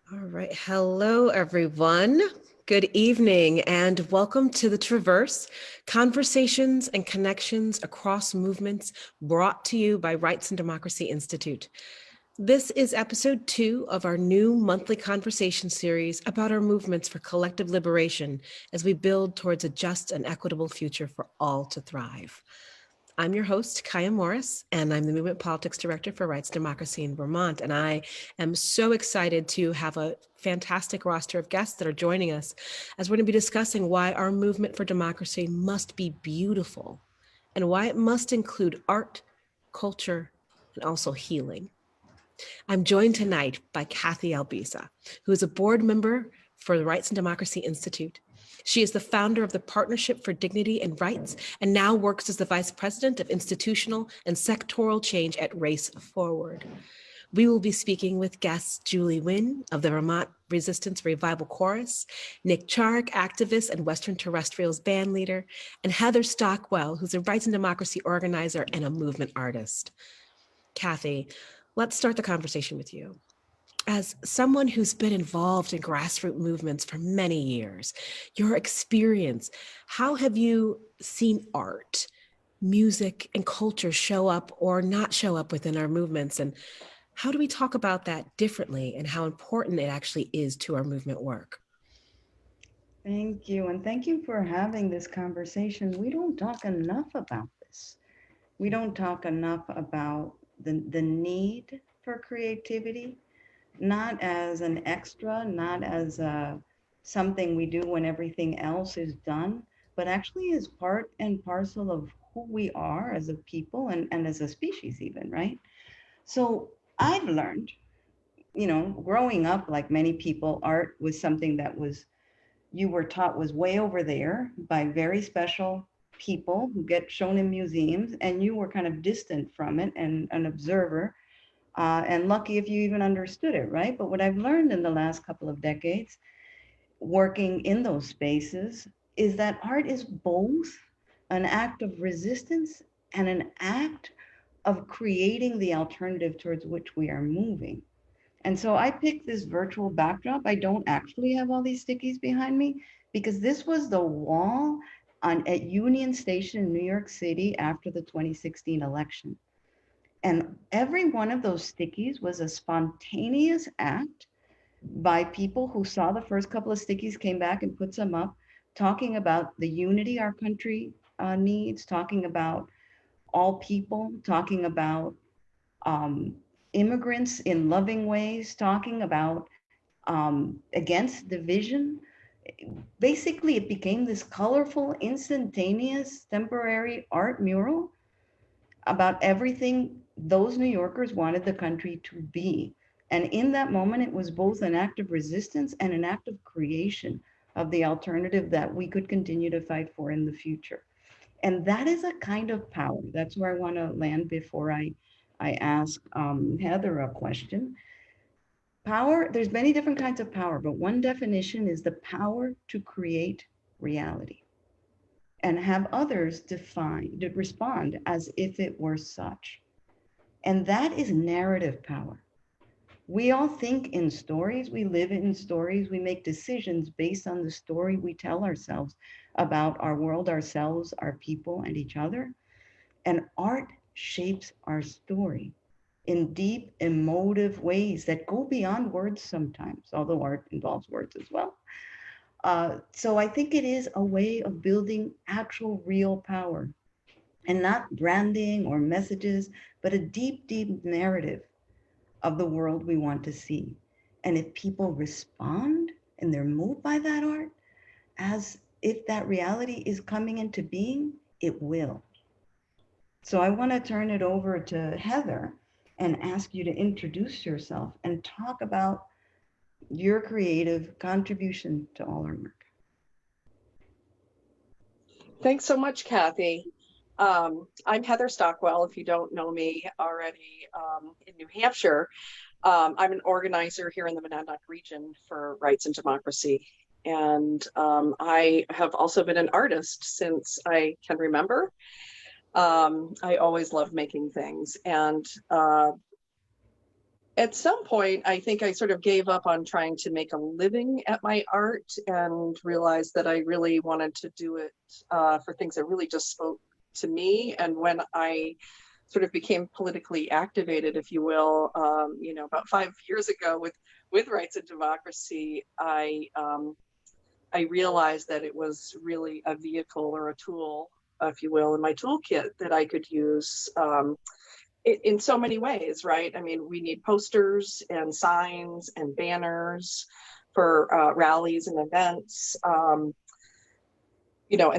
All right. Hello, everyone. Good evening, and welcome to The Traverse, conversations and connections across movements brought to you by Rights and Democracy Institute. This is episode 2 of our new monthly conversation series about our movements for collective liberation as we build towards a just and equitable future for all to thrive. I'm your host, Kiah Morris, and I'm the Movement Politics Director for Rights Democracy in Vermont. And I am so excited to have a fantastic roster of guests that are joining us as we're going to be discussing why our movement for democracy must be beautiful and why it must include art, culture, and also healing. I'm joined tonight by Cathy Albisa, who is a board member for the Rights and Democracy Institute. She is the founder of the Partnership for Dignity and Rights and now works as the Vice President of Institutional and Sectoral Change at Race Forward. We will be speaking with guests Julie Winn of the Vermont Resistance Revival Chorus, Nick Charyk, activist and Western Terrestrials band leader, and Heather Stockwell, who's a rights and democracy organizer and a movement artist. Cathy, let's start the conversation with you. As someone who's been involved in grassroots movements for many years, your experience, how have you seen art, music, and culture show up or not show up within our movements? And how do we talk about that differently and how important it actually is to our movement work? Thank you. And thank you for having this conversation. We don't talk enough about this. We don't talk enough about the need for creativity, not as an extra, not as something we do when everything else is done, but actually as part and parcel of who we are as a people and as a species, even, right? So I've learned, growing up, like many people, art was something that was you were taught was way over there by very special people who get shown in museums, and you were kind of distant from it and an observer, and lucky if you even understood it, right? But what I've learned in the last couple of decades working in those spaces is that art is both an act of resistance and an act of creating the alternative towards which we are moving. And so I picked this virtual backdrop. I don't actually have all these stickies behind me because this was the wall at Union Station in New York City after the 2016 election. And every one of those stickies was a spontaneous act by people who saw the first couple of stickies, came back and put some up, talking about the unity our country needs, talking about all people, talking about um, immigrants in loving ways, talking about against division. Basically, it became this colorful, instantaneous, temporary art mural about everything those New Yorkers wanted the country to be. And in that moment, it was both an act of resistance and an act of creation of the alternative that we could continue to fight for in the future. And that is a kind of power. That's where I want to land before I ask Heather a question. Power, there's many different kinds of power, but one definition is the power to create reality and have others define, to respond as if it were such. And that is narrative power. We all think in stories, we live in stories, we make decisions based on the story we tell ourselves about our world, ourselves, our people, and each other. And art shapes our story in deep, emotive ways that go beyond words sometimes, although art involves words as well. So I think it is a way of building actual real power and not branding or messages, but a deep, deep narrative of the world we want to see. And if people respond and they're moved by that art, as if that reality is coming into being, it will. So I want to turn it over to Heather and ask you to introduce yourself and talk about your creative contribution to all our work. Thanks so much, Cathy. I'm Heather Stockwell, if you don't know me already, in New Hampshire. I'm an organizer here in the Monadnock region for Rights and Democracy. And I have also been an artist since I can remember. I always loved making things. And at some point, I think I sort of gave up on trying to make a living at my art and realized that I really wanted to do it for things that really just spoke to me. And when I sort of became politically activated, if you will, about 5 years ago with Rights and Democracy, I realized that it was really a vehicle or a tool, if you will, in my toolkit that I could use in so many ways, right? I mean, we need posters and signs and banners for rallies and events, and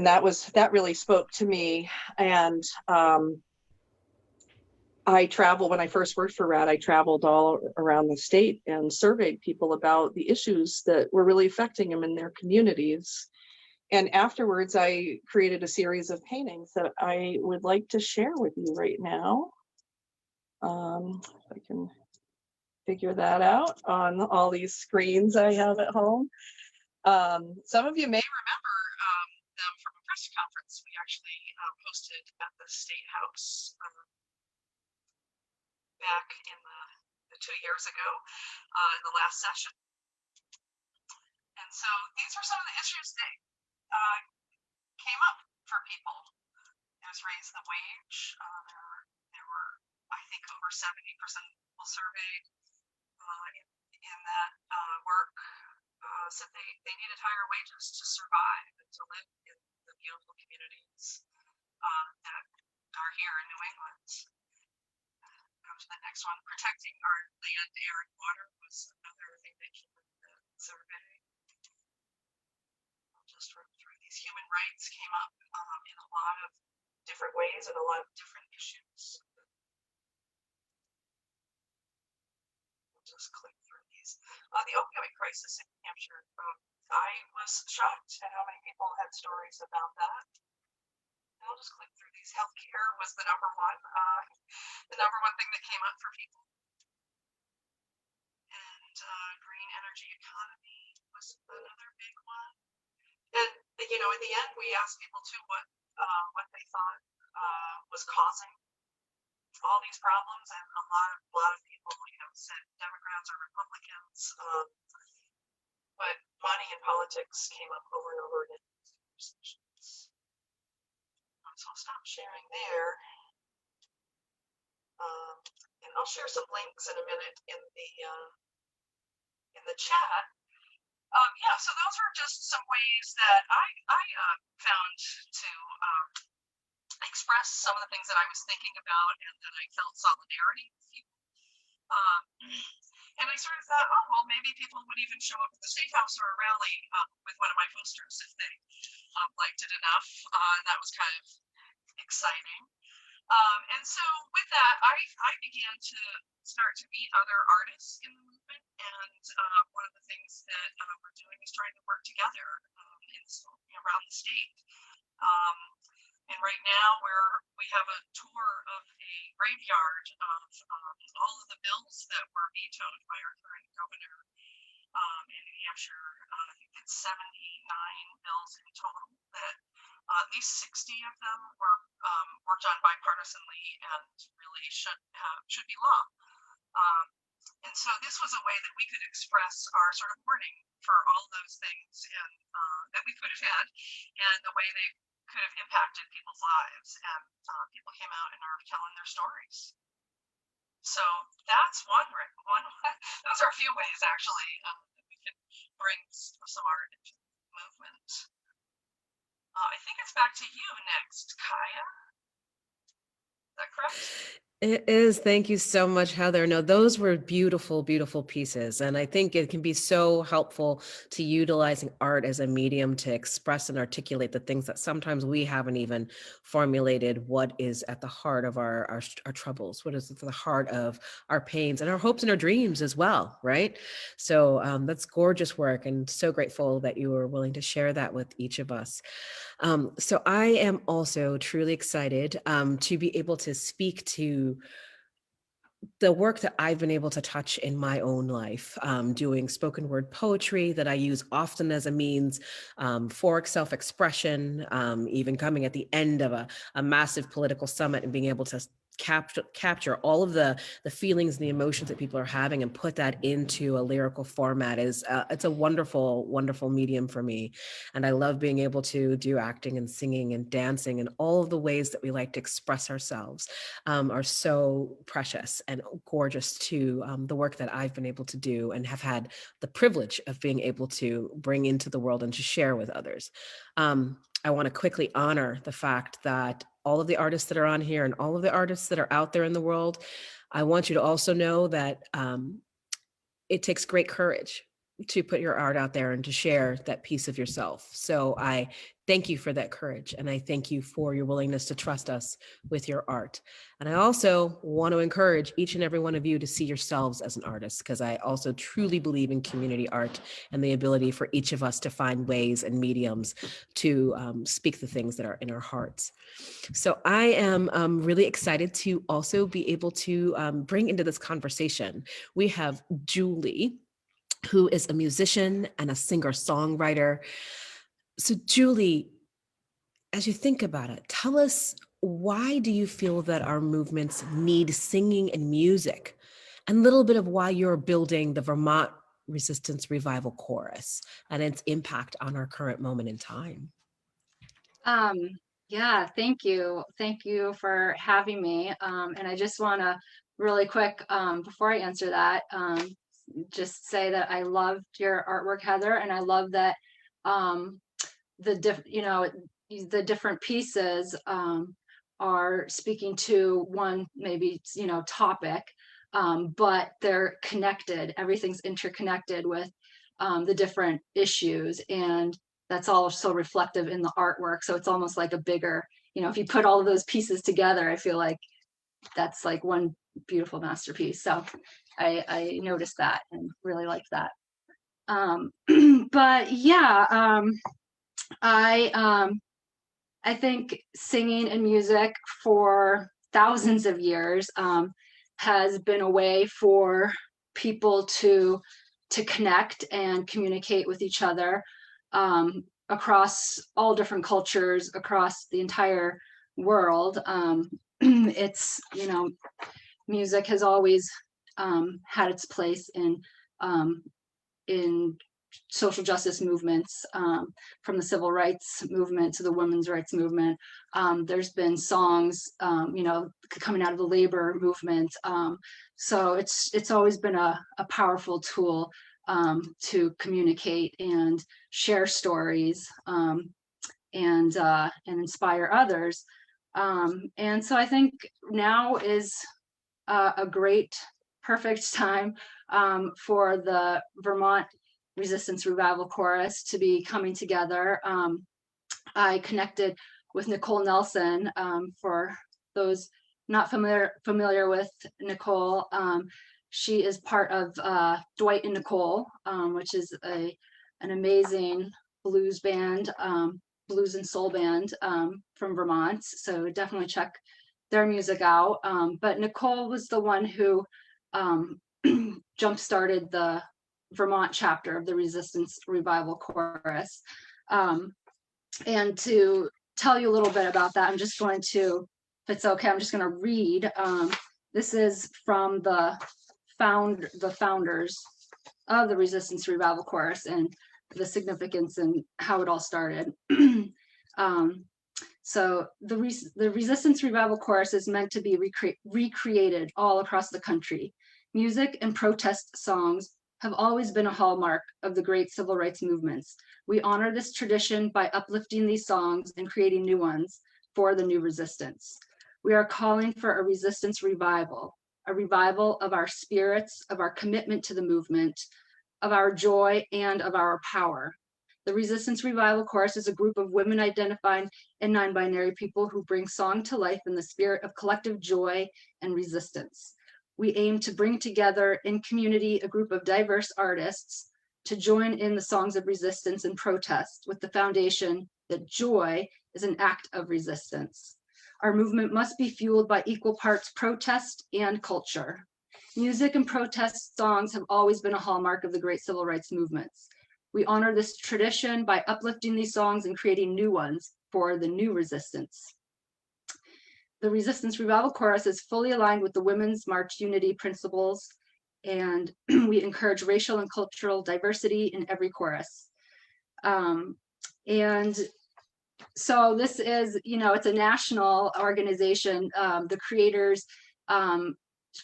that really spoke to me. And when I first worked for RAD, I traveled all around the state and surveyed people about the issues that were really affecting them in their communities. And afterwards, I created a series of paintings that I would like to share with you right now. If I can figure that out on all these screens I have at home. Some of you may remember them from a press conference we actually hosted at the State House back in the 2 years ago in the last session. And so these are some of the issues that came up for people. There's raise the wage. There were, I think, over 70% of people surveyed in that work said they needed higher wages to survive and to live in the beautiful communities that are here in New England. Go to the next one. Protecting our land, air, and water was another thing that came up in the survey. I'll just run through these. Human rights came up in a lot of different ways and a lot of different issues. We'll just click through these. The opioid crisis in New Hampshire. I was shocked at how many people had stories about that. I'll just click through these. Healthcare was the number one thing that came up for people. And green energy economy was another big one. And in the end, we asked people too what they thought was causing all these problems, and a lot of people, said Democrats or Republicans, but money and politics came up over and over in these conversations. So I'll stop sharing there, and I'll share some links in a minute in the chat. So those were just some ways that I found to express some of the things that I was thinking about and that I felt solidarity with people. And I sort of thought, oh, well, maybe people would even show up at the State House or a rally with one of my posters if they liked it enough. That was kind of exciting. And so with that, I began to start to meet other artists in the movement. And one of the things that we're doing is trying to work together around the state. And right now we have a tour of a graveyard of all of the bills that were vetoed by our current governor in New Hampshire. I think it's 79 bills in total that at least 60 of them were worked on bipartisanly and really should be law. And so this was a way that we could express our sort of mourning for all those things and that we could have had, and the way they could have impacted people's lives. And people came out and are telling their stories. So that's one. Those are a few ways actually that we can bring some art into the movement. I think it's back to you next, Kiah. Is that correct? It is. Thank you so much, Heather. No, those were beautiful, beautiful pieces. And I think it can be so helpful to utilizing art as a medium to express and articulate the things that sometimes we haven't even formulated, what is at the heart of our troubles, what is at the heart of our pains and our hopes and our dreams as well, right? So that's gorgeous work, and so grateful that you were willing to share that with each of us. So I am also truly excited to be able to speak to the work that I've been able to touch in my own life, doing spoken word poetry that I use often as a means for self-expression, even coming at the end of a massive political summit and being able to capture all of the feelings and the emotions that people are having and put that into a lyrical format is it's a wonderful medium for me. And I love being able to do acting and singing and dancing, and all of the ways that we like to express ourselves are so precious and gorgeous to the work that I've been able to do and have had the privilege of being able to bring into the world and to share with others. I want to quickly honor the fact that all of the artists that are on here and all of the artists that are out there in the world, I want you to also know that it takes great courage to put your art out there and to share that piece of yourself. So I thank you for that courage. And I thank you for your willingness to trust us with your art. And I also want to encourage each and every one of you to see yourselves as an artist, because I also truly believe in community art and the ability for each of us to find ways and mediums to speak the things that are in our hearts. So I am really excited to also be able to bring into this conversation. We have Julie, who is a musician and a singer-songwriter. So Julie, as you think about it, tell us, why do you feel that our movements need singing and music? And a little bit of why you're building the Vermont Resistance Revival Chorus and its impact on our current moment in time. Yeah, thank you. Thank you for having me. And I just want to really quick, before I answer that, just say that I loved your artwork, Heather, and I love that the different pieces are speaking to one maybe topic, but they're connected. Everything's interconnected with the different issues, and that's all so reflective in the artwork. So it's almost like a bigger, if you put all of those pieces together, I feel like that's like one beautiful masterpiece. So I noticed that and really liked that. But yeah, I think singing and music for thousands of years has been a way for people to connect and communicate with each other across all different cultures, across the entire world. It's, music has always had its place in social justice movements, from the civil rights movement to the women's rights movement. There's been songs, coming out of the labor movement. So it's always been a powerful tool to communicate and share stories, and inspire others. And so I think now is a great, perfect time for the Vermont Resistance Revival Chorus to be coming together. I connected with Nicole Nelson. For those not familiar with Nicole, she is part of Dwight and Nicole, which is an amazing blues band, blues and soul band from Vermont. So definitely check their music out. But Nicole was the one who jump-started the Vermont chapter of the Resistance Revival Chorus. And to tell you a little bit about that, I'm just going to, if it's okay, I'm just going to read. This is from the founders of the Resistance Revival Chorus and the significance and how it all started. So the Resistance Revival Chorus is meant to be recreated all across the country. Music and protest songs have always been a hallmark of the great civil rights movements. We honor this tradition by uplifting these songs and creating new ones for the new resistance. We are calling for a resistance revival, a revival of our spirits, of our commitment to the movement, of our joy, and of our power. The Resistance Revival Chorus is a group of women identified and non-binary people who bring song to life in the spirit of collective joy and resistance. We aim to bring together in community a group of diverse artists to join in the songs of resistance and protest with the foundation that joy is an act of resistance. Our movement must be fueled by equal parts protest and culture. Music and protest songs have always been a hallmark of the great civil rights movements. We honor this tradition by uplifting these songs and creating new ones for the new resistance. The Resistance Revival Chorus is fully aligned with the Women's March Unity principles, and we encourage racial and cultural diversity in every chorus. And so this is, it's a national organization. The creators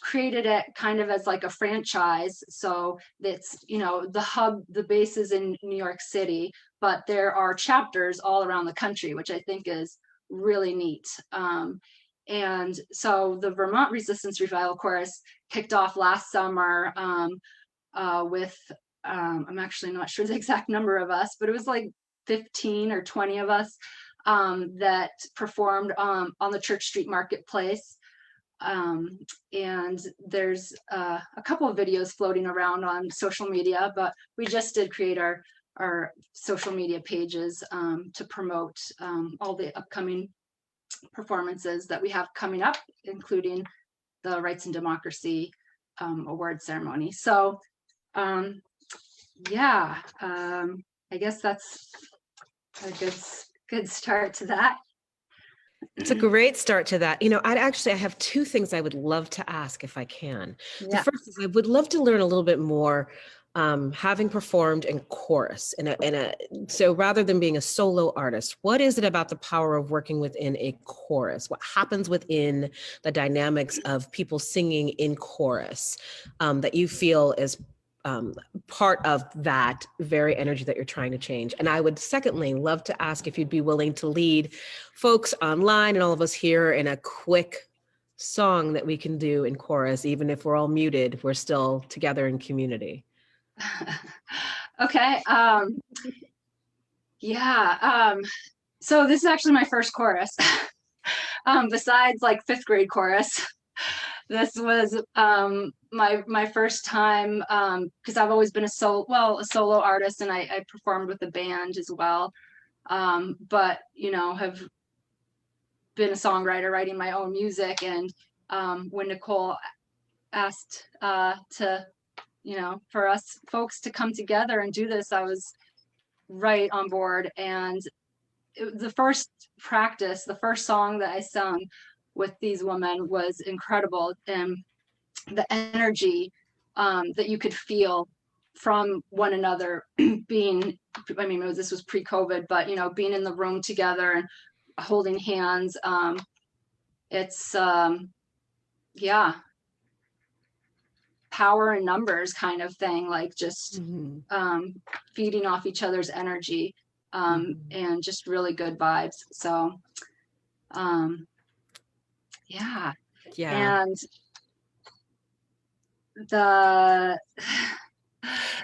created it kind of as like a franchise. So it's, the base is in New York City, but there are chapters all around the country, which I think is really neat. And so the Vermont Resistance Revival Chorus kicked off last summer with, I'm actually not sure the exact number of us, but it was like 15 or 20 of us that performed on the Church Street Marketplace. And there's a couple of videos floating around on social media, but we just did create our social media pages to promote all the upcoming performances that we have coming up, including the Rights and Democracy award ceremony. So yeah, I guess that's a good start to that. It's a great start to that. I have two things I would love to ask if I can. Yeah. The first is I would love to learn a little bit more, having performed in chorus. So rather than being a solo artist, what is it about the power of working within a chorus? What happens within the dynamics of people singing in chorus that you feel is part of that very energy that you're trying to change? And I would secondly love to ask if you'd be willing to lead folks online and all of us here in a quick song that we can do in chorus. Even if we're all muted, we're still together in community. Okay. Yeah. So this is actually my first chorus. Besides like fifth grade chorus. This was my first time, because I've always been a solo artist, and I performed with a band as well. But have been a songwriter, writing my own music. And when Nicole asked to, for us folks to come together and do this, I was right on board. And the first practice, the first song that I sung with these women was incredible. And the energy that you could feel from one another being, this was pre-COVID, but, being in the room together and holding hands. It's, yeah, power in numbers kind of thing, like just feeding off each other's energy and just really good vibes. So, yeah. And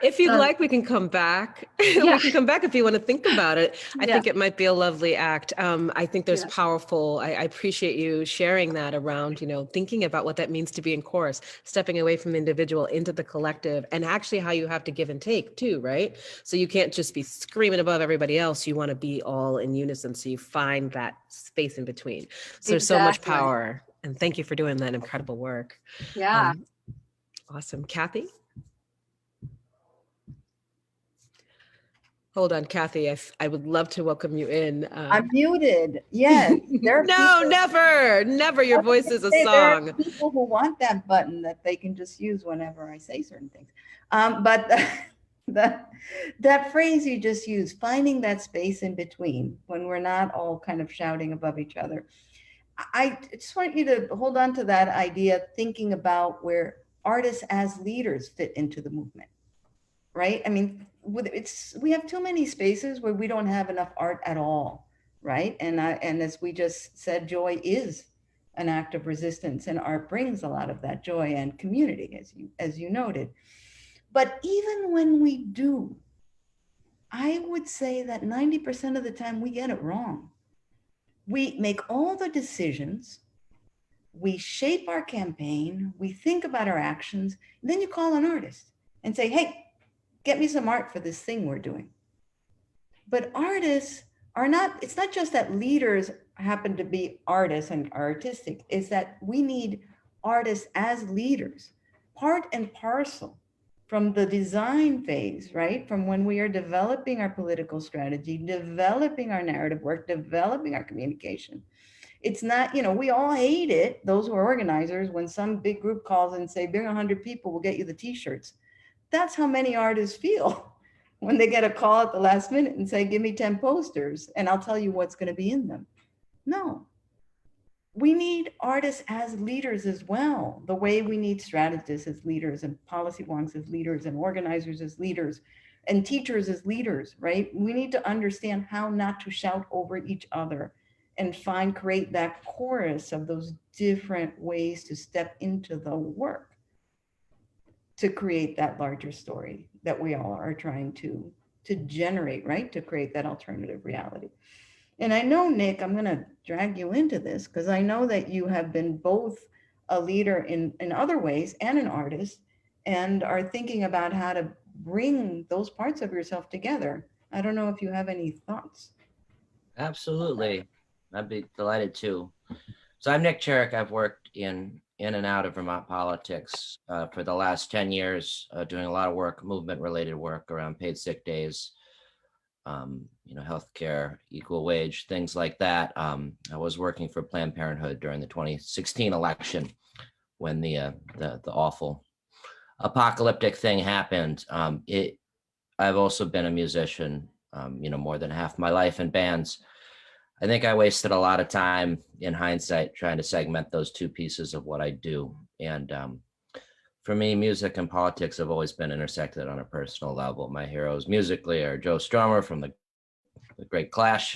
if you'd like, we can come back. Yeah. We can come back if you want to think about it. I think it might be a lovely act. I think there's powerful, I appreciate you sharing that around, thinking about what that means to be in chorus, stepping away from the individual into the collective, and actually how you have to give and take too, right? So you can't just be screaming above everybody else. You want to be all in unison. So you find that space in between. So there's so much power. And thank you for doing that incredible work. Yeah. Awesome. Cathy? Hold on, Cathy. I would love to welcome you in. I'm muted. Yes. No, never. Your voice is a song. There are people who want that button that they can just use whenever I say certain things. But that phrase you just used, finding that space in between when we're not all kind of shouting above each other. I just want you to hold on to that idea, thinking about where artists as leaders fit into the movement, right? We have too many spaces where we don't have enough art at all, right? And as we just said, joy is an act of resistance, and art brings a lot of that joy and community, as you noted. But even when we do, I would say that 90% of the time we get it wrong. We make all the decisions, we shape our campaign, we think about our actions, and then you call an artist and say, hey, get me some art for this thing we're doing. But artists are not, it's not just that leaders happen to be artists and are artistic, it's that we need artists as leaders, part and parcel from the design phase, right? From when we are developing our political strategy, developing our narrative work, developing our communication. It's not, we all hate it, those who are organizers, when some big group calls and say, bring 100 people, we'll get you the t-shirts. That's how many artists feel when they get a call at the last minute and say, give me 10 posters and I'll tell you what's going to be in them. No, we need artists as leaders as well, the way we need strategists as leaders and policy wonks as leaders and organizers as leaders and teachers as leaders, right? We need to understand how not to shout over each other and create that chorus of those different ways to step into the work to create that larger story that we all are trying to generate, right? To create that alternative reality. And I know, Nick, I'm going to drag you into this because I know that you have been both a leader in other ways and an artist and are thinking about how to bring those parts of yourself together. I don't know if you have any thoughts. Absolutely. I'd be delighted to. So I'm Nick Charyk. I've worked in and out of Vermont politics for the last 10 years, doing a lot of work, movement related work around paid sick days, healthcare, equal wage, things like that. I was working for Planned Parenthood during the 2016 election when the awful apocalyptic thing happened. I've also been a musician, more than half my life in bands. I think I wasted a lot of time in hindsight trying to segment those two pieces of what I do. And for me, music and politics have always been intersected on a personal level. My heroes musically are Joe Strummer from the Great Clash,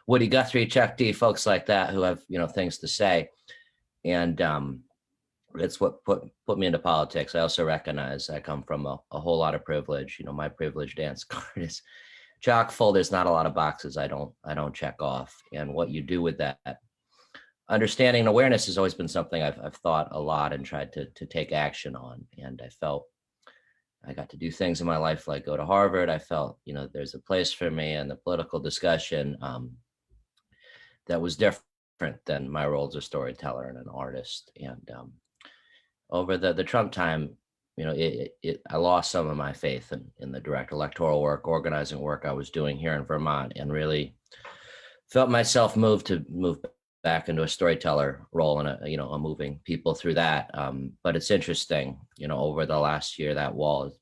Woody Guthrie, Chuck D, folks like that who have, things to say. And it's what put me into politics. I also recognize I come from a whole lot of privilege. My privilege dance card is chock full. There's not a lot of boxes I don't check off. And what you do with that, understanding and awareness has always been something I've thought a lot and tried to take action on. And I felt I got to do things in my life like go to Harvard. I felt, there's a place for me in the political discussion that was different than my role as a storyteller and an artist. And over the Trump time, I lost some of my faith in the direct electoral work, organizing work I was doing here in Vermont, and really felt myself move back into a storyteller role and a moving people through that. But it's interesting, over the last year, that wall is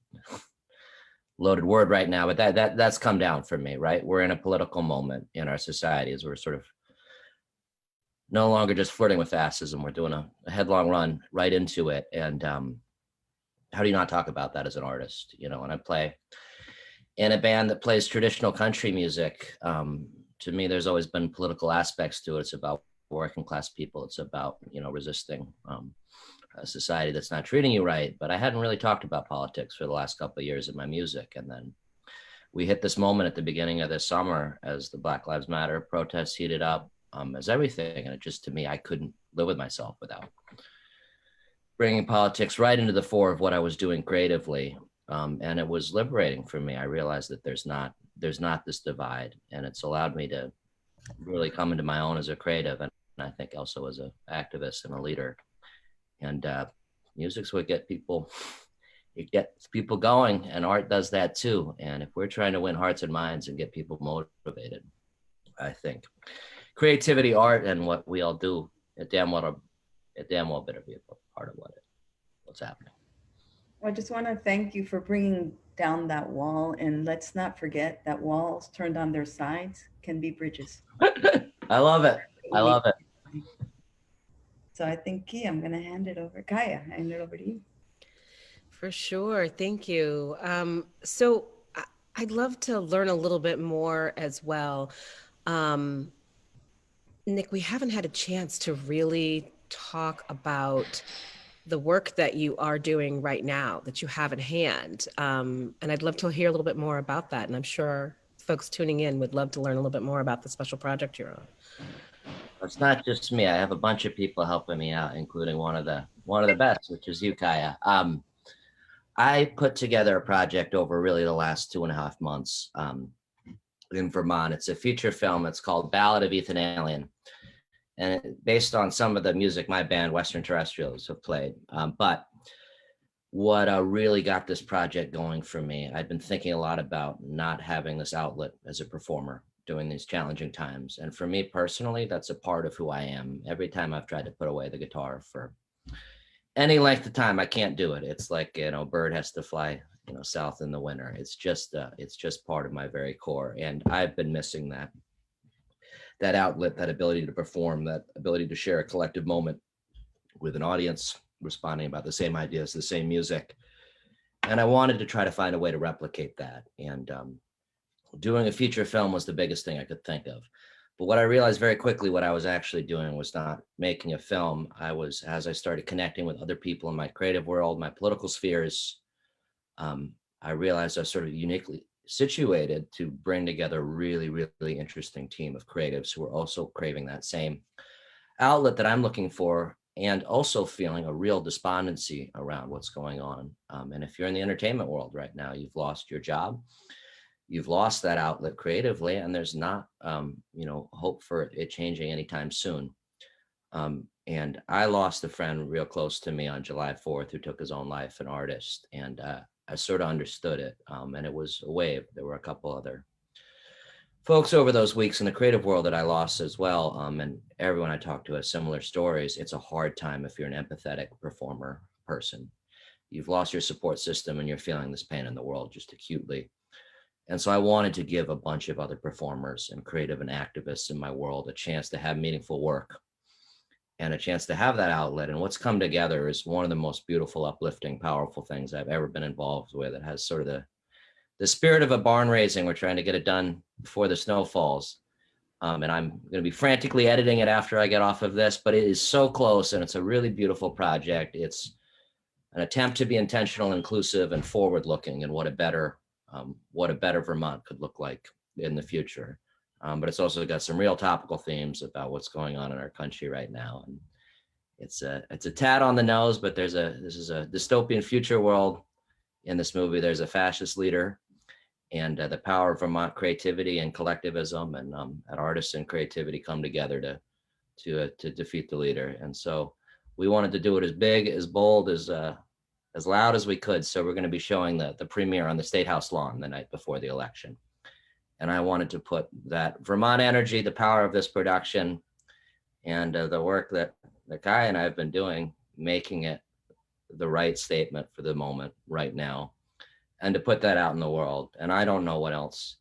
loaded word right now, but that's come down for me, right? We're in a political moment in our society as we're sort of no longer just flirting with fascism. We're doing a headlong run right into it. And how do you not talk about that as an artist? And I play in a band that plays traditional country music. To me, there's always been political aspects to it. It's about working class people. It's about, resisting a society that's not treating you right. But I hadn't really talked about politics for the last couple of years in my music. And then we hit this moment at the beginning of this summer as the Black Lives Matter protests heated up, as everything. And it just, to me, I couldn't live with myself without bringing politics right into the fore of what I was doing creatively. And it was liberating for me. I realized that there's not this divide, and it's allowed me to really come into my own as a creative, and I think also as an activist and a leader. And music's what it gets people going, and art does that too. And if we're trying to win hearts and minds and get people motivated, I think creativity, art, and what we all do, it damn well better be a part of what's happening. I just want to thank you for bringing down that wall, and let's not forget that walls turned on their sides can be bridges. I love it. So I think, Kiah, I'm going to hand it over. Kiah, hand it over to you. For sure. Thank you. So I'd love to learn a little bit more as well. Nick, we haven't had a chance to really talk about the work that you are doing right now, that you have in hand. And I'd love to hear a little bit more about that. And I'm sure folks tuning in would love to learn a little bit more about the special project you're on. It's not just me. I have a bunch of people helping me out, including one of the best, which is you, Kiah. I put together a project over really the last 2.5 months in Vermont. It's a feature film. It's called Ballad of Ethan Alien. And based on some of the music my band, Western Terrestrials, have played. But what really got this project going for me, I'd been thinking a lot about not having this outlet as a performer during these challenging times. And for me personally, that's a part of who I am. Every time I've tried to put away the guitar for any length of time, I can't do it. It's like, a bird has to fly, south in the winter. It's just part of my very core. And I've been missing that outlet, that ability to perform, that ability to share a collective moment with an audience responding about the same ideas, the same music. And I wanted to try to find a way to replicate that. And doing a feature film was the biggest thing I could think of. But what I realized very quickly, what I was actually doing was not making a film. As I started connecting with other people in my creative world, my political spheres, I realized I was sort of uniquely situated to bring together a really, really interesting team of creatives who are also craving that same outlet that I'm looking for, and also feeling a real despondency around what's going on. And if you're in the entertainment world right now, you've lost your job, you've lost that outlet creatively, and there's not, hope for it changing anytime soon. And I lost a friend real close to me on July 4th who took his own life, an artist, and I sort of understood it. And it was a wave. There were a couple other folks over those weeks in the creative world that I lost as well. And everyone I talked to has similar stories. It's a hard time if you're an empathetic performer person. You've lost your support system and you're feeling this pain in the world just acutely. And so I wanted to give a bunch of other performers and creative and activists in my world a chance to have meaningful work and a chance to have that outlet. And what's come together is one of the most beautiful, uplifting, powerful things I've ever been involved with. It has sort of the spirit of a barn raising. We're trying to get it done before the snow falls. And I'm going to be frantically editing it after I get off of this, but it is so close and it's a really beautiful project. It's an attempt to be intentional, inclusive, and forward-looking, and what a better Vermont could look like in the future. But it's also got some real topical themes about what's going on in our country right now. And it's a tad on the nose, but this is a dystopian future world. In this movie, there's a fascist leader, and the power of Vermont creativity and collectivism and artists and creativity come together to defeat the leader. And so we wanted to do it as big, as bold, as loud as we could. So we're going to be showing the premiere on the State House lawn the night before the election. And I wanted to put that Vermont energy, the power of this production, and the work that Kiah and I have been doing, making it the right statement for the moment right now, and to put that out in the world. And I don't know what else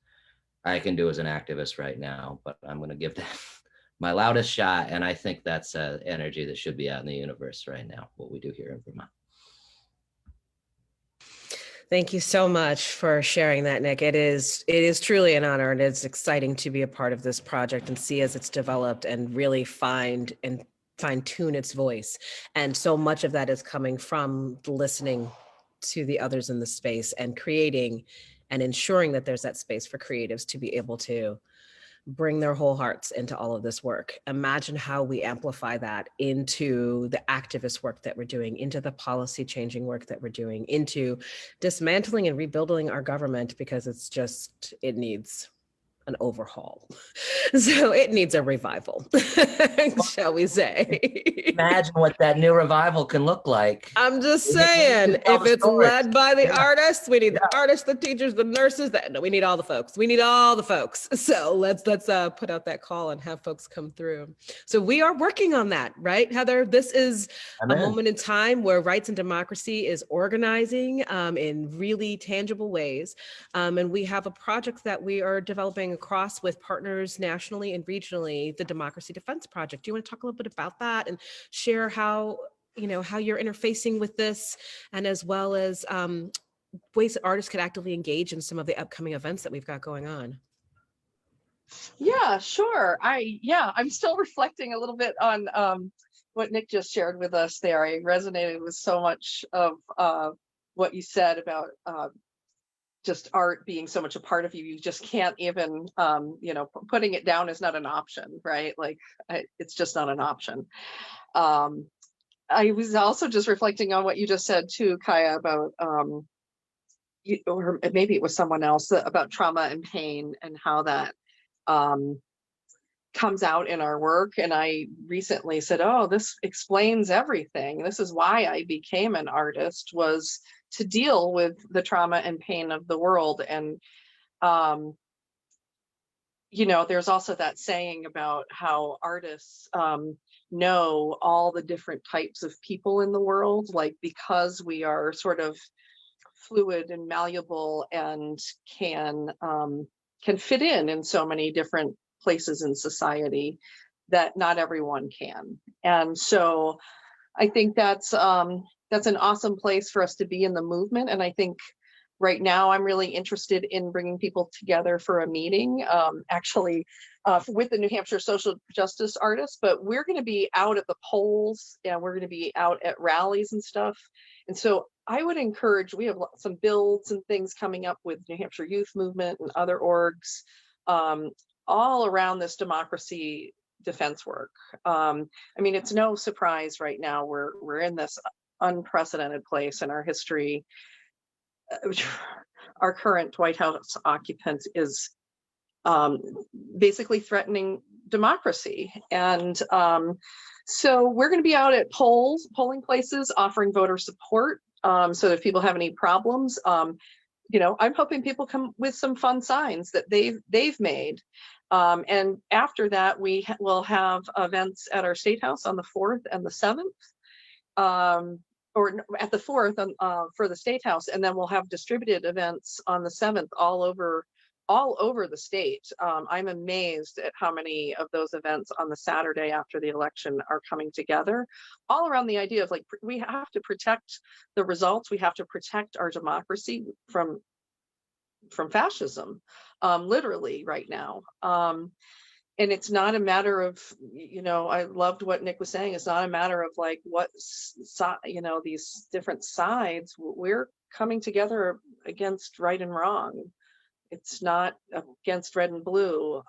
I can do as an activist right now, but I'm going to give that my loudest shot. And I think that's energy that should be out in the universe right now, what we do here in Vermont. Thank you so much for sharing that, Nick. It is truly an honor, and it's exciting to be a part of this project and see as it's developed and really fine tune its voice. And so much of that is coming from listening to the others in the space and creating and ensuring that there's that space for creatives to be able to bring their whole hearts into all of this work. Imagine how we amplify that into the activist work that we're doing, into the policy changing work that we're doing, into dismantling and rebuilding our government, because it needs an overhaul. So it needs a revival, shall we say. Imagine what that new revival can look like. I'm just saying, if it's led by the artists, we need the artists, the teachers, the nurses, we need all the folks. We need all the folks. So let's put out that call and have folks come through. So we are working on that, right, Heather? This is a moment in time where Rights and Democracy is organizing in really tangible ways. And we have a project that we are developing across with partners nationally and regionally, the Democracy Defense Project. Do you want to talk a little bit about that and share how you're interfacing with this, and as well as ways that artists could actively engage in some of the upcoming events that we've got going on? Yeah, sure. I'm still reflecting a little bit on what Nick just shared with us there. I resonated with so much of what you said about just art being so much a part of you. You just can't even, putting it down is not an option, right? Like it's just not an option. I was also just reflecting on what you just said too, Kiah, about, or maybe it was someone else, about trauma and pain and how that comes out in our work. And I recently said, oh, this explains everything. This is why I became an artist, was to deal with the trauma and pain of the world. And you know, there's also that saying about how artists know all the different types of people in the world, like because we are sort of fluid and malleable and can fit in so many different places in society that not everyone can. And so I think that's an awesome place for us to be in the movement. And I think right now I'm really interested in bringing people together for a meeting, actually with the New Hampshire social justice artists, but we're going to be out at the polls and we're going to be out at rallies and stuff. And so I would encourage, we have some builds and things coming up with New Hampshire Youth Movement and other orgs all around this democracy defense work. I mean, it's no surprise right now we're in this unprecedented place in our history. Our current White House occupant is basically threatening democracy. And so we're going to be out at polling places, offering voter support. So that if people have any problems, you know, I'm hoping people come with some fun signs that they've made. And after that, we will have events at our State House on the 4th and the 7th. Or at the 4th for the State House, and then we'll have distributed events on the 7th all over the state. I'm amazed at how many of those events on the Saturday after the election are coming together, all around the idea of like, we have to protect the results, we have to protect our democracy from fascism, literally right now. And it's not a matter of, you know, I loved what Nick was saying. It's not a matter of like you know, these different sides. We're coming together against right and wrong. It's not against red and blue.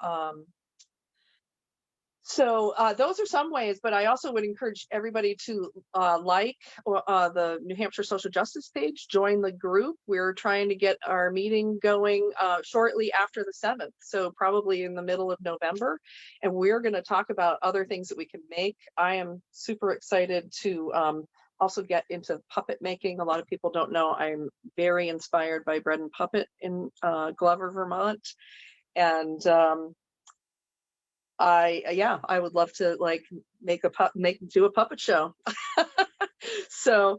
So those are some ways, but I also would encourage everybody to like the New Hampshire Social Justice page, join the group. We're trying to get our meeting going shortly after the 7th, so probably in the middle of November. And we're going to talk about other things that we can make. I am super excited to also get into puppet making. A lot of people don't know I'm very inspired by Bread and Puppet in Glover, Vermont. And I would love to like do a puppet show. So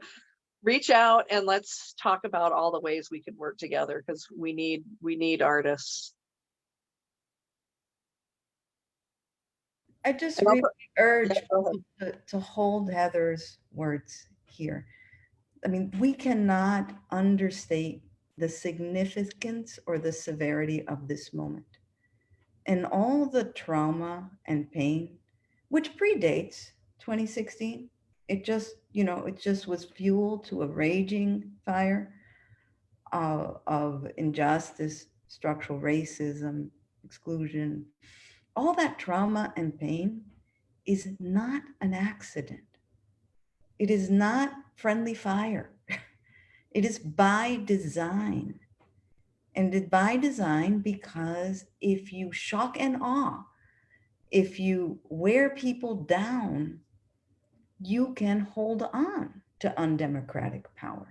reach out and let's talk about all the ways we could work together, because we need artists. I just really urge to hold Heather's words here. I mean, we cannot understate the significance or the severity of this moment. And all the trauma and pain, which predates 2016, it just, you know, it just was fuel to a raging fire of injustice, structural racism, exclusion. All that trauma and pain is not an accident. It is not friendly fire. It is by design. And it's by design because if you shock and awe, if you wear people down, you can hold on to undemocratic power.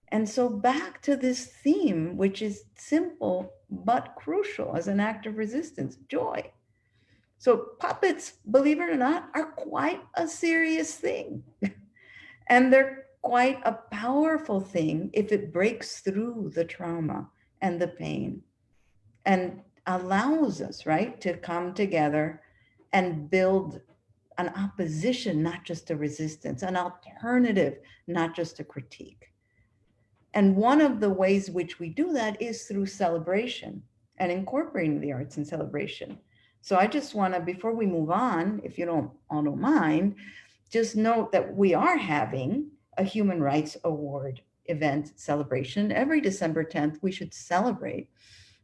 And so back to this theme, which is simple but crucial as an act of resistance, joy. So puppets, believe it or not, are quite a serious thing. And they're quite a powerful thing if it breaks through the trauma and the pain and allows us, right, to come together and build an opposition, not just a resistance, an alternative, not just a critique. And one of the ways which we do that is through celebration and incorporating the arts in celebration. So I just want to, before we move on, if you don't mind, just note that we are having a Human Rights Award event celebration. Every December 10th, we should celebrate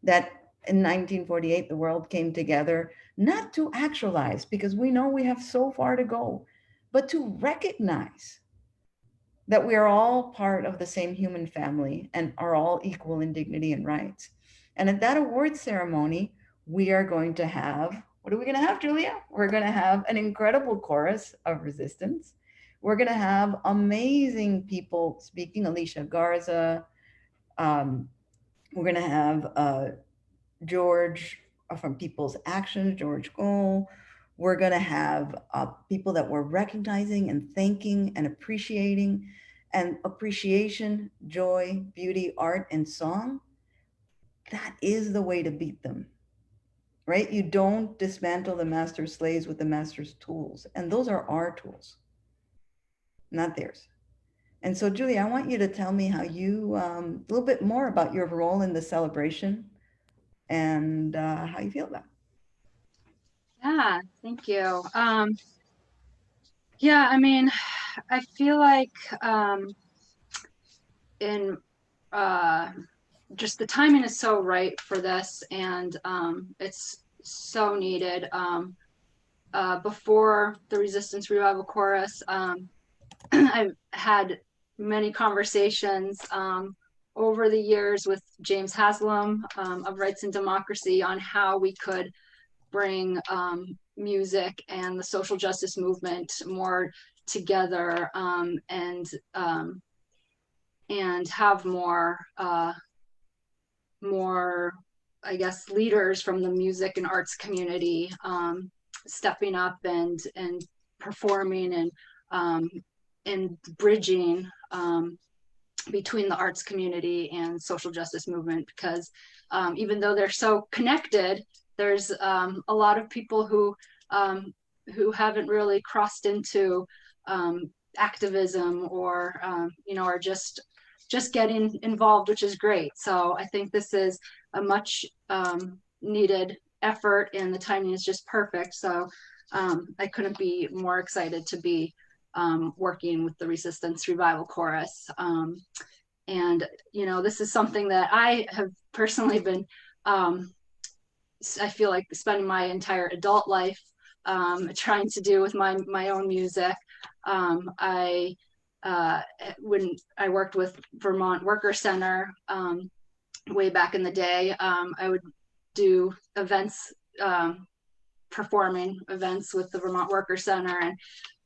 that in 1948, the world came together, not to actualize, because we know we have so far to go, but to recognize that we are all part of the same human family and are all equal in dignity and rights. And at that award ceremony, we are going to have, what are we going to have, Julia? We're going to have an incredible chorus of resistance. We're going to have amazing people speaking, Alicia Garza. We're going to have George from people's actions, George Goal. We're going to have people that we're recognizing and thanking and appreciating. And appreciation, joy, beauty, art, and song, that is the way to beat them, right? You don't dismantle the master's slaves with the master's tools. And those are our tools, not theirs. And so, Julie, I want you to tell me how you, a little bit more about your role in the celebration and how you feel about it. Yeah, thank you. Yeah, I mean, I feel like in just the timing is so right for this, and it's so needed. Before the Resistance Revival Chorus, I've had many conversations over the years with James Haslam of Rights and Democracy on how we could bring music and the social justice movement more together, and have more, I guess, leaders from the music and arts community stepping up and performing and bridging between the arts community and social justice movement, because even though they're so connected, there's a lot of people who haven't really crossed into activism, or are just getting involved, which is great. So I think this is a much needed effort, and the timing is just perfect. So I couldn't be more excited to be working with the Resistance Revival Chorus. And this is something that I have personally been, I feel like, spending my entire adult life trying to do with my own music. When I worked with Vermont Worker Center way back in the day, I would do events, performing events with the Vermont Worker Center,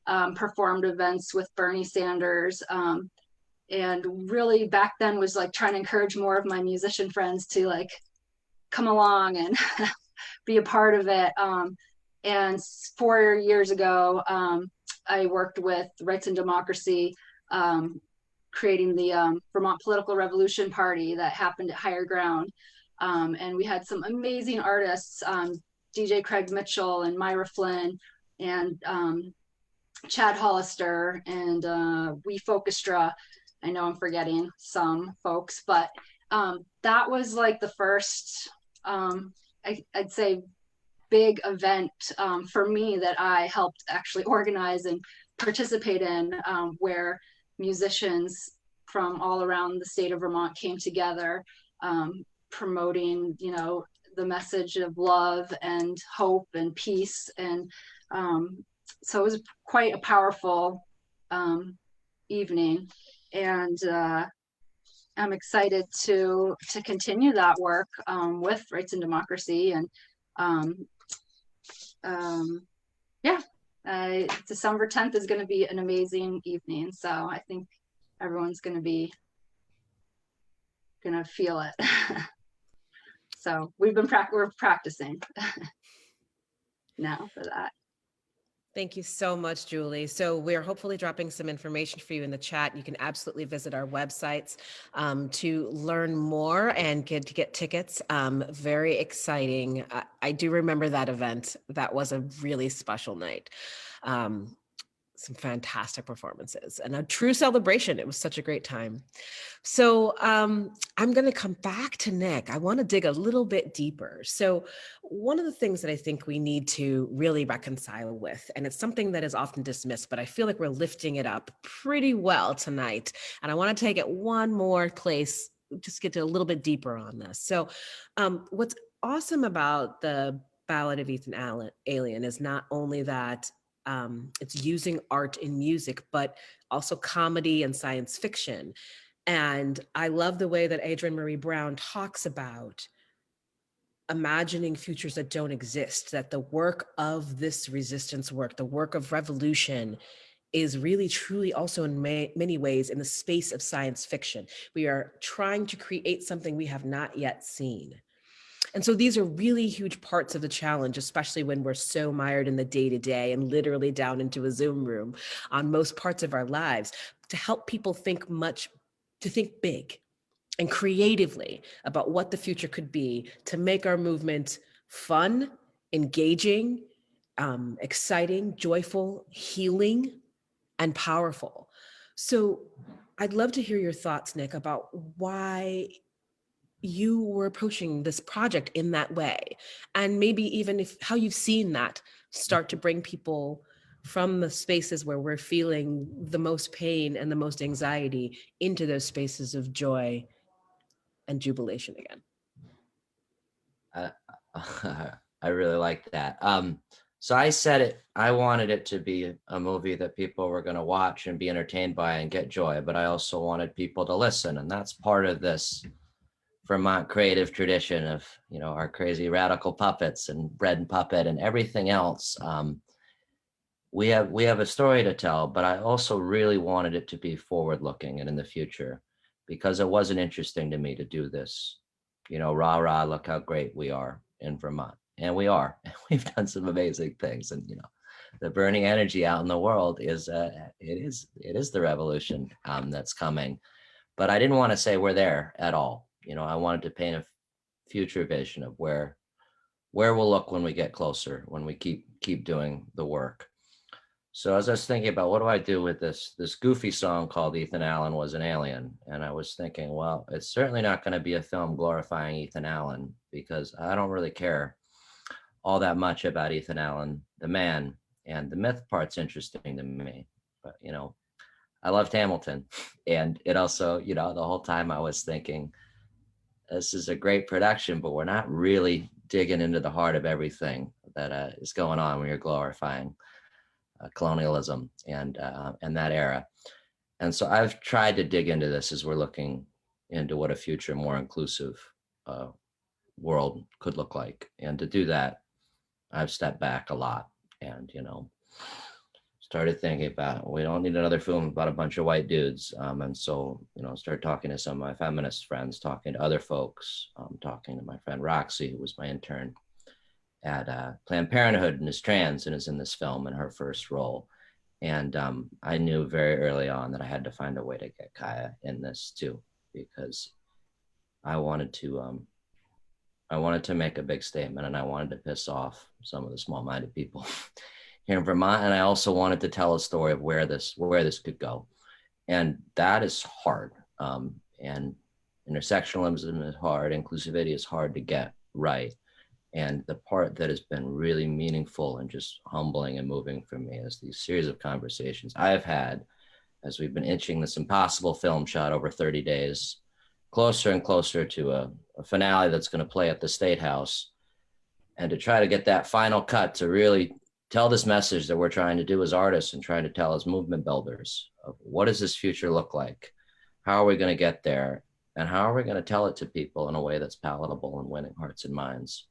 and performed events with Bernie Sanders. And really back then was like trying to encourage more of my musician friends to like come along and be a part of it. And 4 years ago, I worked with Rights and Democracy, creating the Vermont Political Revolution Party that happened at Higher Ground. And we had some amazing artists, DJ Craig Mitchell and Myra Flynn and Chad Hollister and We Focustra. I know I'm forgetting some folks, but that was like the first, I'd say, big event for me that I helped actually organize and participate in, where musicians from all around the state of Vermont came together, promoting, the message of love and hope and peace. And so it was quite a powerful evening, and I'm excited to continue that work with Rights and Democracy. And December 10th is going to be an amazing evening, so I think everyone's going to feel it. So we're practicing now for that. Thank you so much, Julie. So we're hopefully dropping some information for you in the chat. You can absolutely visit our websites to learn more and get tickets. Very exciting. I do remember that event. That was a really special night. Some fantastic performances and a true celebration. It was such a great time. So I'm going to come back to Nick. I want to dig a little bit deeper. So one of the things that I think we need to really reconcile with, and it's something that is often dismissed, but I feel like we're lifting it up pretty well tonight. And I want to take it one more place, just get to a little bit deeper on this. So what's awesome about the Ballad of Ethan Alien is not only that it's using art in music, but also comedy and science fiction. And I love the way that Adrienne Marie Brown talks about imagining futures that don't exist, that the work of this resistance work, the work of revolution, is really truly also in many ways in the space of science fiction. We are trying to create something we have not yet seen. And so these are really huge parts of the challenge, especially when we're so mired in the day-to-day and literally down into a Zoom room on most parts of our lives, to help people think big and creatively about what the future could be, to make our movement fun, engaging, exciting, joyful, healing, and powerful. So I'd love to hear your thoughts, Nick, about why you were approaching this project in that way, and maybe even how you've seen that start to bring people from the spaces where we're feeling the most pain and the most anxiety into those spaces of joy and jubilation again. I really like that. So I said it, I wanted it to be a movie that people were going to watch and be entertained by and get joy, but I also wanted people to listen. And that's part of this Vermont creative tradition of, our crazy radical puppets and bread and puppet and everything else. We have a story to tell, but I also really wanted it to be forward looking and in the future, because it wasn't interesting to me to do this, rah, rah, look how great we are in Vermont. And we are. We've done some amazing things. And, the burning energy out in the world is, it is the revolution that's coming. But I didn't want to say we're there at all. I wanted to paint a future vision of where we'll look when we get closer, when we keep doing the work. So as I was thinking about what do I do with this goofy song called Ethan Allen Was an Alien, and I was thinking, well, it's certainly not going to be a film glorifying Ethan Allen, because I don't really care all that much about Ethan Allen, the man, and the myth part's interesting to me. But, I loved Hamilton, and it also, the whole time I was thinking, this is a great production, but we're not really digging into the heart of everything that is going on when you're glorifying colonialism and that era. And so I've tried to dig into this as we're looking into what a future more inclusive world could look like. And to do that, I've stepped back a lot and, started thinking about, we don't need another film about a bunch of white dudes. And so, started talking to some of my feminist friends, talking to other folks, talking to my friend Roxy, who was my intern at Planned Parenthood and is trans and is in this film in her first role. And I knew very early on that I had to find a way to get Kiah in this too, because I wanted to make a big statement, and I wanted to piss off some of the small-minded people here in Vermont. And I also wanted to tell a story of where this could go. And that is hard. And intersectionalism is hard. Inclusivity is hard to get right. And the part that has been really meaningful and just humbling and moving for me is these series of conversations I've had as we've been inching this impossible film shot over 30 days, closer and closer to a finale that's going to play at the State House. And to try to get that final cut to really tell this message that we're trying to do as artists and trying to tell as movement builders of what does this future look like? How are we going to get there? And how are we going to tell it to people in a way that's palatable and winning hearts and minds?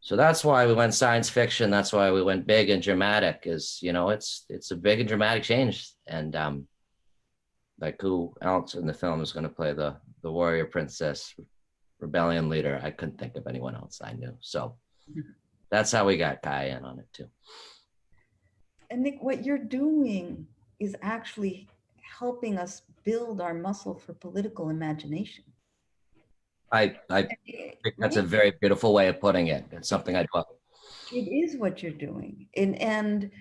So that's why we went science fiction. That's why we went big and dramatic, is, it's a big and dramatic change. And like who else in the film is going to play the warrior princess rebellion leader? I couldn't think of anyone else I knew. So that's how we got Kiah in on it too. And Nick, what you're doing is actually helping us build our muscle for political imagination. I think that's a very beautiful way of putting it. It's something I'd love. It is what you're doing. And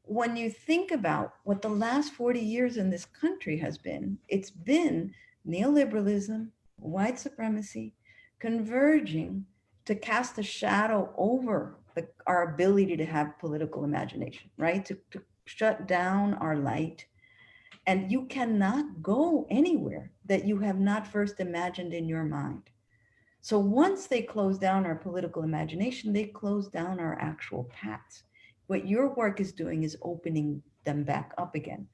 when you think about what the last 40 years in this country has been, it's been neoliberalism, white supremacy, converging to cast a shadow over our ability to have political imagination, right? To shut down our light. And you cannot go anywhere that you have not first imagined in your mind. So once they close down our political imagination, they close down our actual paths. What your work is doing is opening them back up again.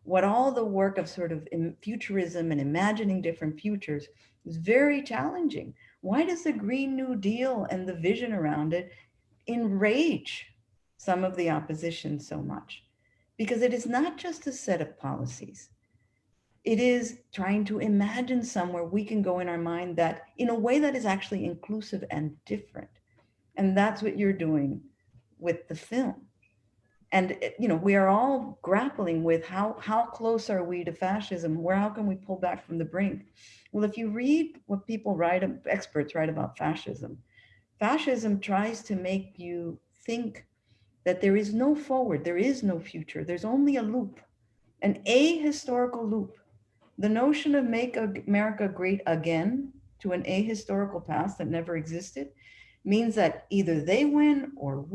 What all the work of sort of futurism and imagining different futures is very challenging. Why does the Green New Deal and the vision around it enrage some of the opposition so much? Because it is not just a set of policies. It is trying to imagine somewhere we can go in our mind that in a way that is actually inclusive and different. And that's what you're doing with the film. And we are all grappling with how close are we to fascism? How can we pull back from the brink? Well, if you read what people write, experts write about fascism, fascism tries to make you think that there is no forward, there is no future, there's only a loop, an ahistorical loop. The notion of make America great again to an ahistorical past that never existed means that either they win or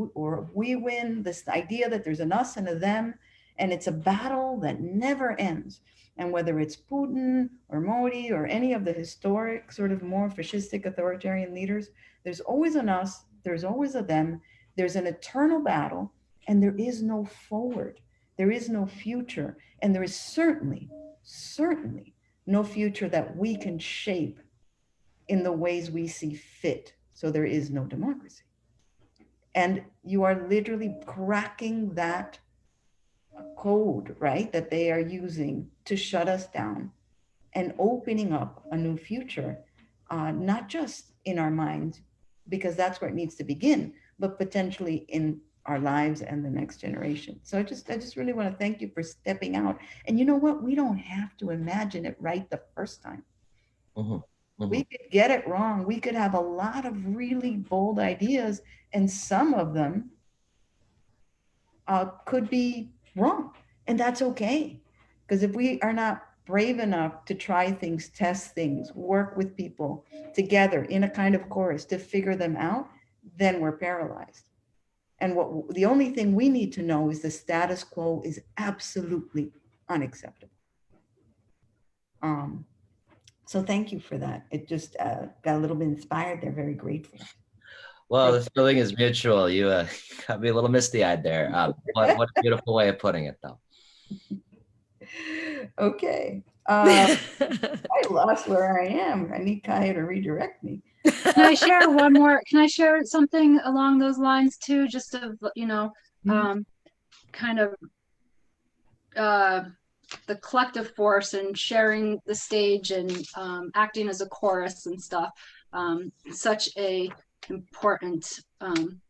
we win. This idea that there's an us and a them, and it's a battle that never ends. And whether it's Putin or Modi or any of the historic sort of more fascistic authoritarian leaders, there's always an us, there's always a them, there's an eternal battle, and there is no forward, there is no future, and there is certainly no future that we can shape in the ways we see fit. So there is no democracy. And you are literally cracking that code, right, that they are using to shut us down and opening up a new future, not just in our minds, because that's where it needs to begin, but potentially in our lives and the next generation. So I just really want to thank you for stepping out. And you know what? We don't have to imagine it right the first time. We could get it wrong. We could have a lot of really bold ideas, and some of them could be wrong. And that's okay. Because if we are not brave enough to try things, test things, work with people together in a kind of chorus to figure them out, then we're paralyzed. And the only thing we need to know is the status quo is absolutely unacceptable. So thank you for that. It just got a little bit inspired there. Very grateful. Well, this feeling is mutual. You got me a little misty-eyed there. What a beautiful way of putting it, though. Okay. I lost where I am. I need Kiah to redirect me. Can I share one more? Can I share something along those lines too? Just to, kind of the collective force and sharing the stage and acting as a chorus and stuff. Such a important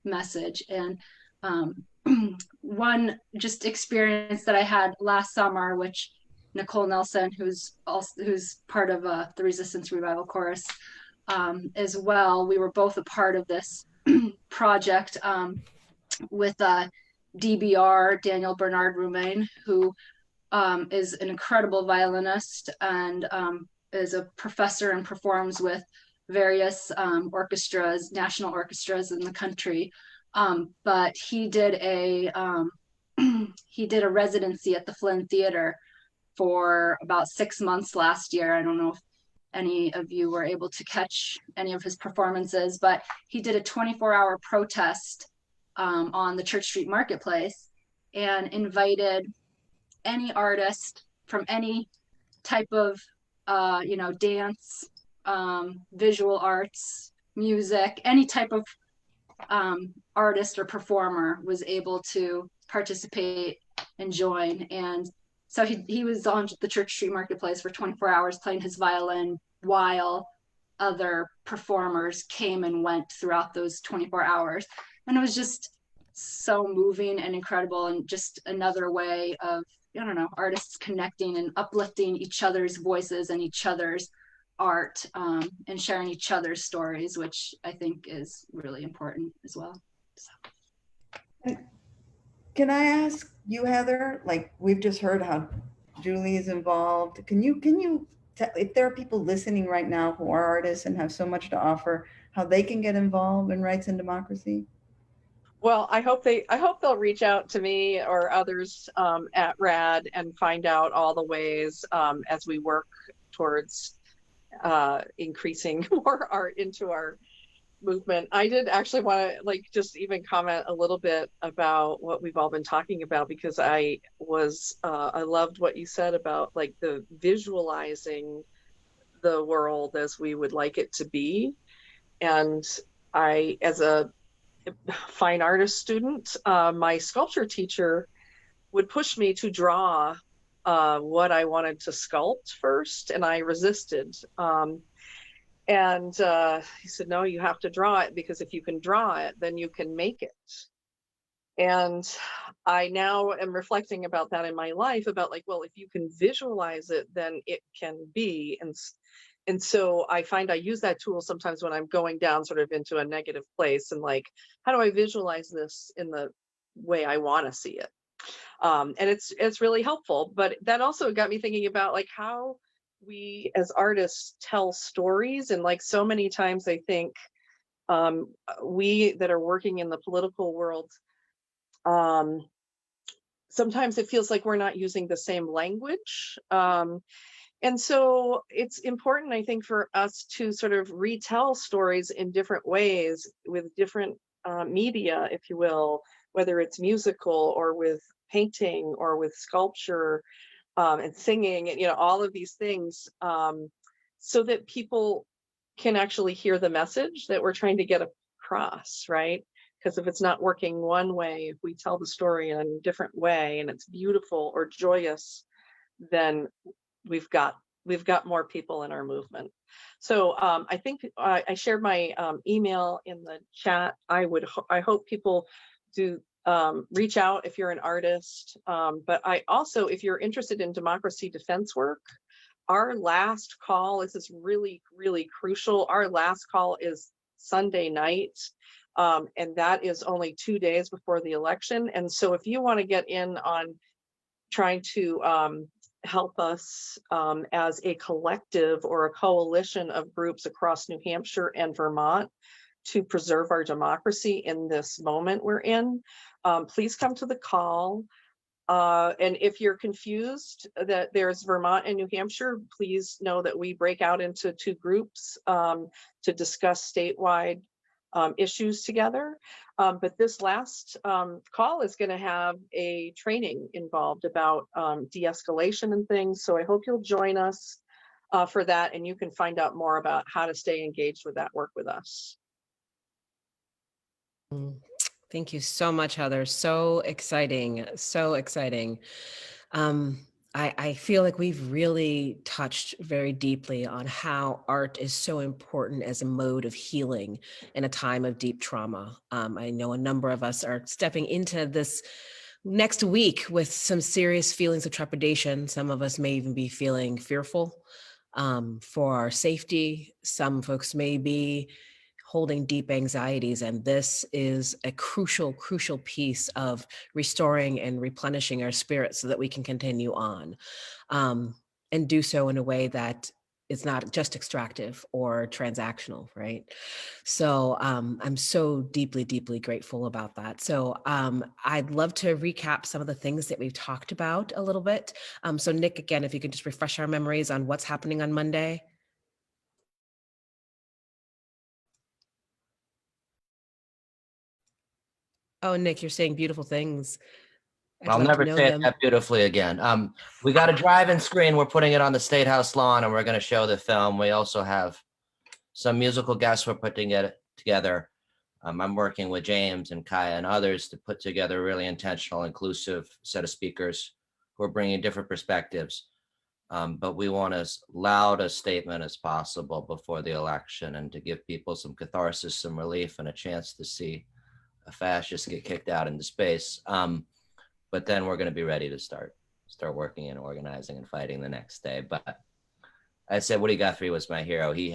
message. And one just experience that I had last summer, which Nicole Nelson, who's part of the Resistance Revival Chorus as well, we were both a part of this project with DBR, Daniel Bernard Roumain, who is an incredible violinist and is a professor and performs with various orchestras, national orchestras in the country. But he did a residency at the Flynn Theater for about 6 months last year. I don't know if any of you were able to catch any of his performances, but he did a 24-hour protest on the Church Street Marketplace and invited any artist from any type of dance, visual arts, music, any type of artist or performer was able to participate and join. And so he was on the Church Street Marketplace for 24 hours playing his violin while other performers came and went throughout those 24 hours. And it was just so moving and incredible, and just another way of, artists connecting and uplifting each other's voices and each other's art, and sharing each other's stories, which I think is really important as well. So. Can I ask you, Heather, like we've just heard how Julie is involved. Can you if there are people listening right now who are artists and have so much to offer, how they can get involved in Rights and Democracy? Well, I hope they'll reach out to me or others at RAD and find out all the ways as we work towards increasing more art into our movement. I did actually want to just even comment a little bit about what we've all been talking about, because I loved what you said about the visualizing the world as we would like it to be. And I, as a fine artist student, my sculpture teacher would push me to draw what I wanted to sculpt first, and I resisted. And he said, no, you have to draw it, because if you can draw it, then you can make it. And I now am reflecting about that in my life, about like, well, if you can visualize it, then it can be. And so I find I use that tool sometimes when I'm going down sort of into a negative place, and like, how do I visualize this in the way I want to see it? And it's really helpful. But that also got me thinking about like how we as artists tell stories. And like so many times I think we that are working in the political world, sometimes it feels like we're not using the same language. And so it's important, I think, for us to sort of retell stories in different ways with different media, if you will, whether it's musical or with painting or with sculpture, and singing, and all of these things, so that people can actually hear the message that we're trying to get across, right? Because if it's not working one way, if we tell the story in a different way and it's beautiful or joyous, then we've got more people in our movement. So I think I shared my email in the chat. I hope people do reach out if you're an artist. But I also, if you're interested in democracy defense work, our last call, this is really, really crucial. Our last call is Sunday night. And that is only 2 days before the election. And so if you want to get in on trying to help us as a collective or a coalition of groups across New Hampshire and Vermont to preserve our democracy in this moment we're in, please come to the call. And if you're confused that there's Vermont and New Hampshire, please know that we break out into 2 groups to discuss statewide issues together. But this last call is going to have a training involved about de-escalation and things. So I hope you'll join us for that, and you can find out more about how to stay engaged with that work with us. Thank you so much, Heather. So exciting. So exciting. I feel like we've really touched very deeply on how art is so important as a mode of healing in a time of deep trauma. I know a number of us are stepping into this next week with some serious feelings of trepidation. Some of us may even be feeling fearful for our safety. Some folks may be holding deep anxieties. And this is a crucial, crucial piece of restoring and replenishing our spirit so that we can continue on and do so in a way that is not just extractive or transactional, right? So I'm so deeply, deeply grateful about that. So I'd love to recap some of the things that we've talked about a little bit. So Nick, again, if you could just refresh our memories on what's happening on Monday. Oh, Nick, you're saying beautiful things. I'll never say it that beautifully again. We got a drive-in screen. We're putting it on the State House lawn, and we're going to show the film. We also have some musical guests we're putting it together. I'm working with James and Kiah and others to put together a really intentional, inclusive set of speakers who are bringing different perspectives. But we want as loud a statement as possible before the election, and to give people some catharsis, some relief, and a chance to see a fascist get kicked out into space. But then we're going to be ready to start working and organizing and fighting the next day. But I said Woody Guthrie was my hero. He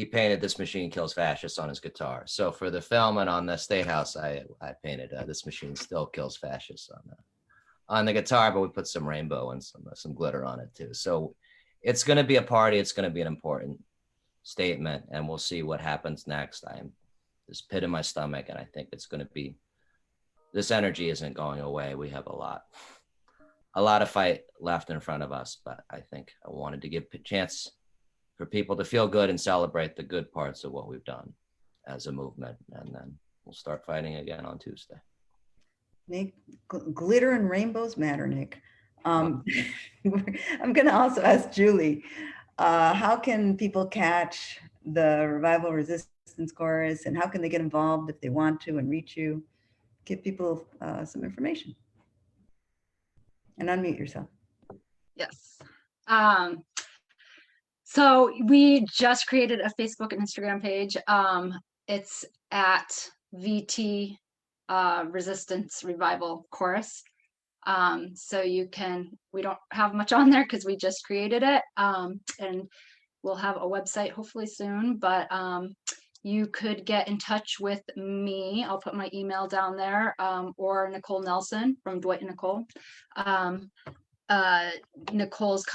painted "This Machine Kills Fascists" on his guitar. So for the film and on the State House, I painted "This Machine Still Kills Fascists" on the guitar, but we put some rainbow and some glitter on it too. So it's going to be a party. It's going to be an important statement, and we'll see what happens next. I'm this pit in my stomach, and I think it's going to be. This energy isn't going away. We have a lot of fight left in front of us, but I think I wanted to give a chance for people to feel good and celebrate the good parts of what we've done as a movement. And then we'll start fighting again on Tuesday. Nick, glitter and rainbows matter, Nick. I'm going to also ask Julie, how can people catch the Revival Resistance Chorus, and how can they get involved if they want to and reach you? Give people some information and unmute yourself. Yes. So we just created a Facebook and Instagram page. It's at VT Resistance Revival Chorus. So we don't have much on there because we just created it. And we'll have a website hopefully soon, but you could get in touch with me. I'll put my email down there, or Nicole Nelson from Dwight and Nicole. Nicole's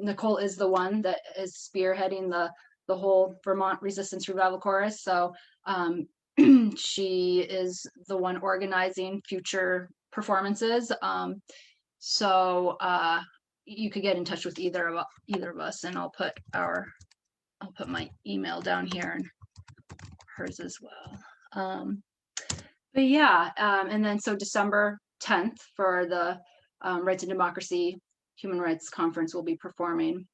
Nicole is the one that is spearheading the whole Vermont Resistance Revival Chorus. So she is the one organizing future performances. So you could get in touch with either of us, and I'll put my email down here and hers as well. But yeah, and then so December 10th for the Rights and Democracy Human Rights Conference, we'll be performing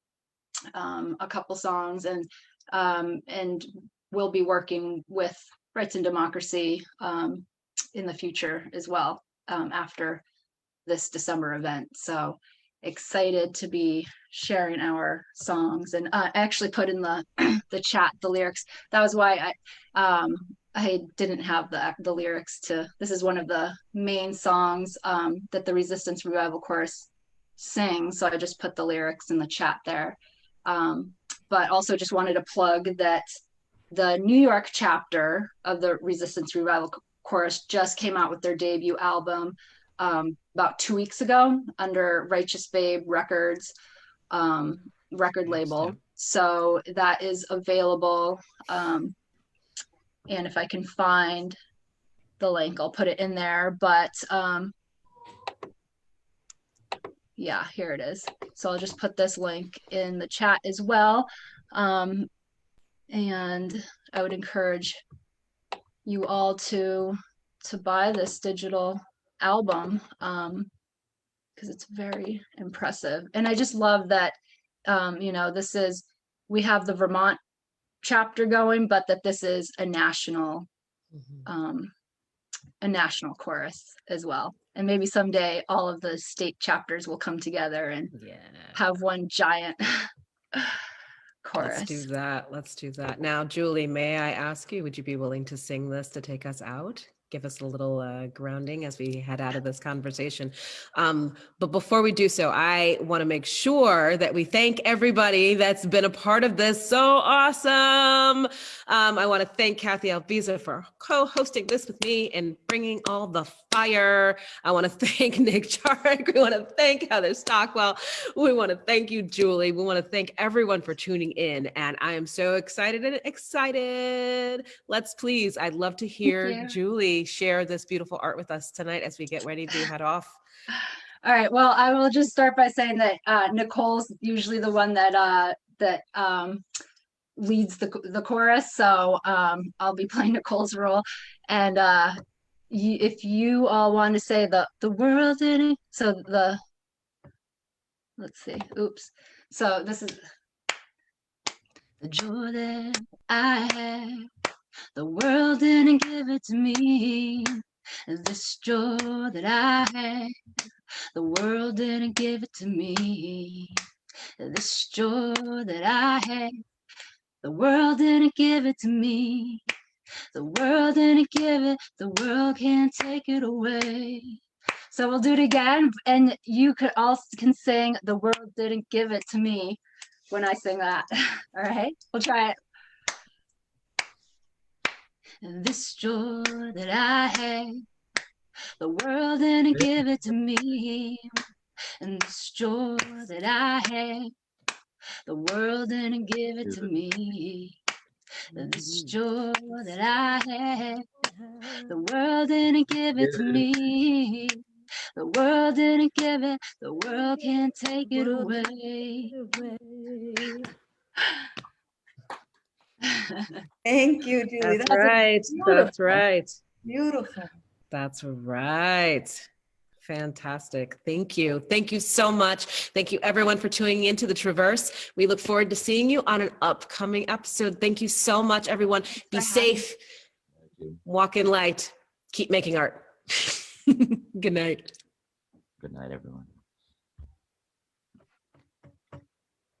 a couple songs, and we'll be working with Rights and Democracy in the future as well, after this December event. So excited to be sharing our songs, and I actually put in the chat the lyrics. That was why I didn't have the lyrics to. This is one of the main songs that the Resistance Revival Chorus sings, so I just put the lyrics in the chat there. But also just wanted to plug that the New York chapter of the Resistance Revival Chorus just came out with their debut album about 2 weeks ago under Righteous Babe Records record label. So that is available. And if I can find the link, I'll put it in there. But yeah, here it is. So I'll just put this link in the chat as well. And I would encourage you all to buy this digital album, because it's very impressive. And I just love that, we have the Vermont chapter going, but that this is a national chorus as well. And maybe someday all of the state chapters will come together and have one giant chorus. Let's do that. Now, Julie, may I ask you, would you be willing to sing this to take us out? Give us a little grounding as we head out of this conversation. But before we do so, I want to make sure that we thank everybody that's been a part of this. So awesome. I want to thank Cathy Albisa for co-hosting this with me and bringing all the fire. I want to thank Nick Charyk. We want to thank Heather Stockwell. We want to thank you, Julie. We want to thank everyone for tuning in. And I am so excited. I'd love to hear Julie share this beautiful art with us tonight as we get ready to head off. All right. Well, I will just start by saying that Nicole's usually the one that leads the chorus, so I'll be playing Nicole's role. And if you all want to say the world didn't, let's see. Oops. So this is the joy that I had. The world didn't give it to me. This joy that I had, the world didn't give it to me. This joy that I had, the world didn't give it to me. The world didn't give it, the world can't take it away. So we'll do it again, and you can sing the world didn't give it to me when I sing that. All right, we'll try it. And this joy that I had, the world didn't give it to me. And this joy that I had, the world didn't give it to me. And this joy that I had, the world didn't give it to me. The world didn't give it, the world can't take it away. Thank you, Julie. That's right. That's right. Beautiful. That's right. Fantastic. Thank you. Thank you so much. Thank you everyone for tuning into The Traverse. We look forward to seeing you on an upcoming episode. Thank you so much, everyone. Be safe. Walk in light. Keep making art. Good night. Good night, everyone.